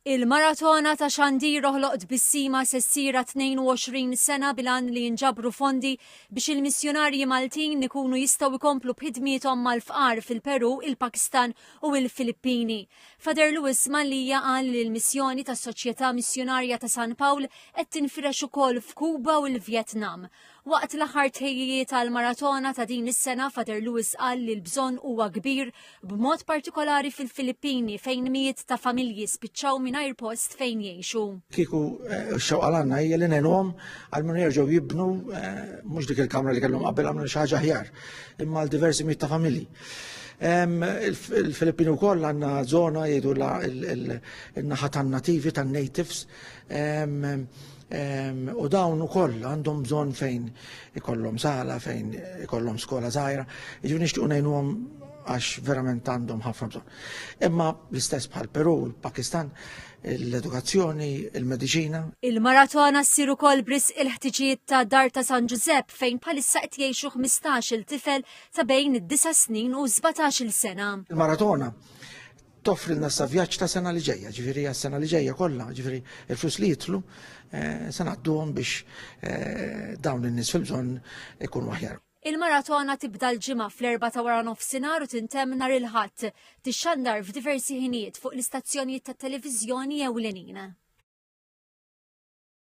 Il-maratona ta' Xandir roħloqt bis-sima se ssira 22 sena bilan li jinġabru fondi biex il-missjonarji Maltin ikunu jistgħu jkomplu b'ħidmiethom mal-fqar fil-Peru, il-Pakistan u l-Filippini. Father Luis Malija qal li l-missjoni tas-Soċjetà Missjonarja ta' San Pawl qed tinfirex ukoll f'Kuba u l-Vjetnam. Waqt l-aħħar tħejjijiet tal-maratona ta' din is-sena, Father Luis qal li l-bżonn huwa kbir b'mod partikolari fil-Filippini fejn mijiet ta' familji spiċċaw mingħajr post fejn jgħixu. Kieku x-xewqa għandna hija li ngħinhom għal min jerġgħu jibnu mhux dik il-kamra li kellhom qabel għamlu xi ħaġa aħjar imma għal diversi mijiet ta' familji. Il-Filippini wkoll għandna żona jgħidu il-naħa tan-nativi tan-natives u dawn ukoll għandhom bżonn fejn ikollhom sala, fejn ikollhom skola żgħira, jiġifieri nixtiequ ngħinuhom għax verament għandhom ħafna bżonn. Imma l-istess bħal Peru, il-Pakistan, l-edukazzjoni, il-mediċina. Il-maratona ssir ukoll bris il-ħtiġijiet ta' Dar ta' San Giuseppe fejn bħalissa qed jgħixu 15-il tifel ta' bejn id-9 snin u 17-il sena. Il-maratona toffri lna sa vjaġġ ta' sena li ġejja, ġifieri għas-sena li ġejja kollha, ġifieri il-flus li jitlu se ngħadduhom biex dawn in-nies fil-bżonn ikunu aħjar. Il-maratona tibda l-ġimgħa fl-4 ta' wara nofsinhar u tintemm nhar il-Ħadd, tixxandar f'diversi ħinijiet fuq l-istazzjonijiet tat-televiżjoni ewlenin.